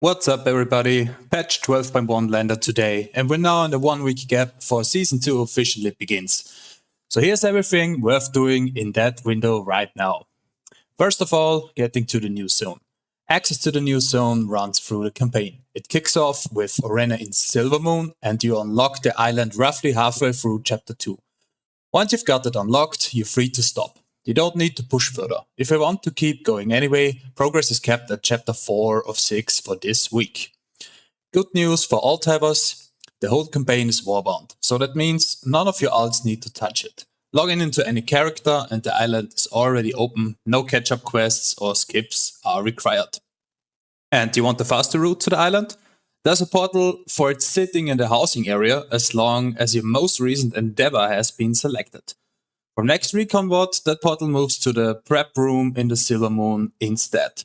What's up everybody, patch 12.1 landed today and we're now in the 1 week gap before season 2 officially begins. So here's everything worth doing in that window right now. First of all, getting to the new zone. Access to the new zone runs through the campaign. It kicks off with Arena in Silvermoon and you unlock the island roughly halfway through chapter 2. Once you've got it unlocked, you're free to stop. You don't need to push further. If you want to keep going anyway, progress is kept at chapter 4 of 6 for this week. Good news for alt-havers, the whole campaign is warbound, so that means none of your alts need to touch it. Log in into any character and the island is already open, no catch-up quests or skips are required. And you want the faster route to the island? There's a portal for it sitting in the housing area as long as your most recent endeavor has been selected. From next week onward, that portal moves to the prep room in the Silvermoon instead.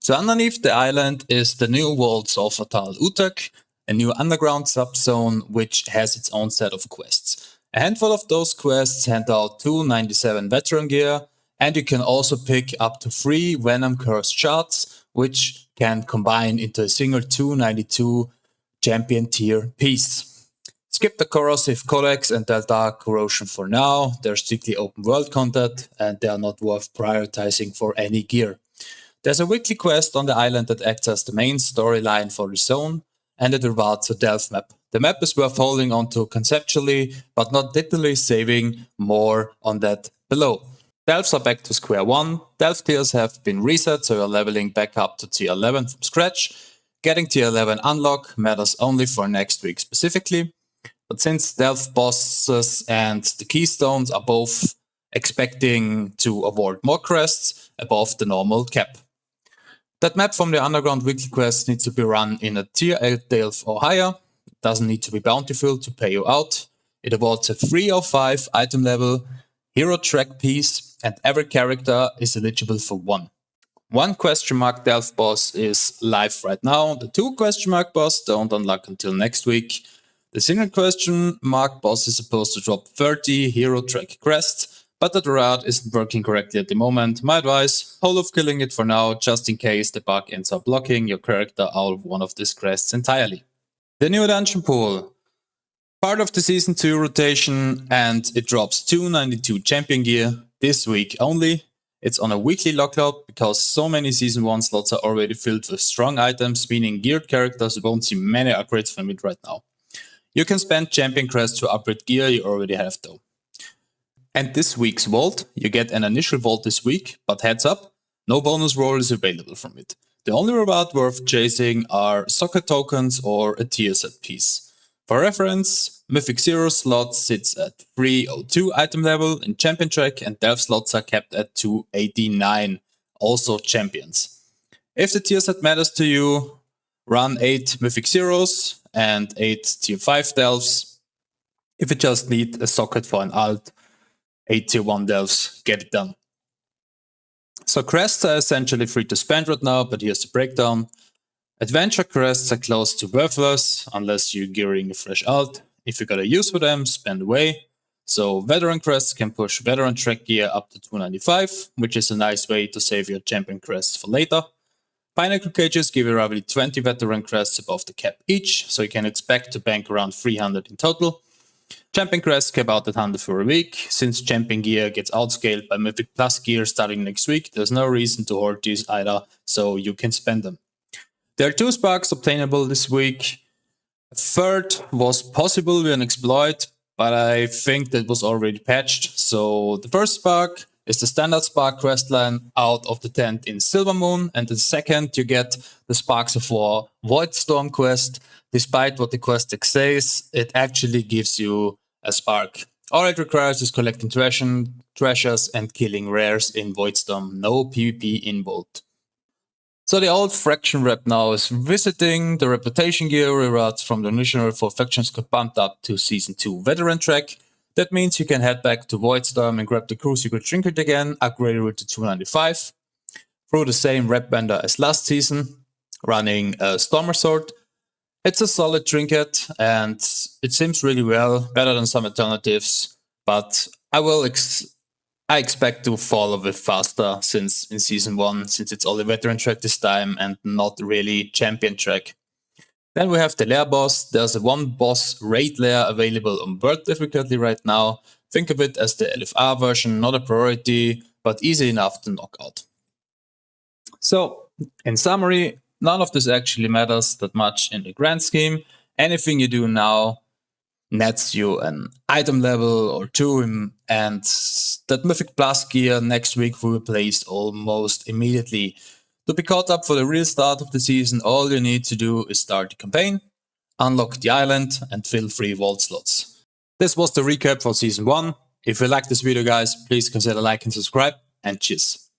So underneath the island is the new worlds of Atal'utek, a new underground subzone which has its own set of quests. A handful of those quests hand out 297 veteran gear, and you can also pick up to 3 Venom Cursed shards, which can combine into a single 292 champion tier piece. Skip the Corrosive Codex and Delta Corrosion for now, they're strictly open world content and they are not worth prioritizing for any gear. There's a weekly quest on the island that acts as the main storyline for the zone, and it rewards a delve map. The map is worth holding onto conceptually, but not literally, saving more on that below. Delves are back to square one, delve tiers have been reset, so you're leveling back up to tier 11 from scratch. Getting tier 11 unlock matters only for next week specifically, but since delve bosses and the keystones are both expecting to award more crests above the normal cap. That map from the underground weekly quest needs to be run in a tier 8 delve or higher. It doesn't need to be bountiful to pay you out. It awards a 3 or 5 item level hero track piece, and every character is eligible for one. One question mark delve boss is live right now. The 2 question mark boss don't unlock until next week. The single question mark boss is supposed to drop 30 hero track crests, but the route isn't working correctly at the moment. My advice, hold off killing it for now, just in case the bug ends up blocking your character out of one of these crests entirely. The new dungeon pool. Part of the season 2 rotation, and it drops 292 champion gear this week only. It's on a weekly lockout because so many season 1 slots are already filled with strong items, meaning geared characters won't see many upgrades from it right now. You can spend champion crests to upgrade gear you already have though. And this week's vault, you get an initial vault this week, but heads up, no bonus roll is available from it. The only reward worth chasing are socket tokens or a tier set piece. For reference, Mythic 0 slot sits at 302 item level in champion track, and delve slots are kept at 289, also champions. If the tier set matters to you, run 8 Mythic Zeros and 8 tier 5 delves. If you just need a socket for an alt, 8 tier 1 delves, get it done. So crests are essentially free to spend right now, but here's the breakdown. Adventure crests are close to worthless unless you're gearing a fresh alt. If you got a use for them, spend away. So veteran crests can push veteran track gear up to 295, which is a nice way to save your champion crests for later. Pinnacle cages give you roughly 20 veteran crests above the cap each, so you can expect to bank around 300 in total. Champion crests cap out at 100 for a week. Since champion gear gets outscaled by Mythic Plus gear starting next week, there's no reason to hoard these either, so you can spend them. There are 2 sparks obtainable this week. A third was possible with an exploit, but I think that was already patched. So the first spark is the standard spark questline out of the tent in Silvermoon, and the second you get the Sparks of War Void Storm quest. Despite what the quest text says, it actually gives you a spark. All it requires is collecting treasures and killing rares in Void Storm. No PvP involved. So the old faction rep now is visiting. The reputation gear rewards from the initial 4 factions got bumped up to season 2 veteran track. That means you can head back to Voidstorm and grab the Crucible Trinket again, upgraded it to 295. Through the same rep vendor as last season, running a Stormer Sword. It's a solid trinket and it seems really well, better than some alternatives, but I will I expect to fall a bit faster since in Season 1, since it's only veteran track this time and not really champion track. Then we have the lair boss. There's a one boss raid lair available on world difficulty right now. Think of it as the LFR version, not a priority, but easy enough to knock out. So, in summary, none of this actually matters that much in the grand scheme. Anything you do now nets you an item level or two, and that Mythic Plus gear next week will be placed almost immediately. To be caught up for the real start of the season, all you need to do is start the campaign, unlock the island, and fill 3 vault slots. This was the recap for Season 1. If you liked this video, guys, please consider like and subscribe, and cheers.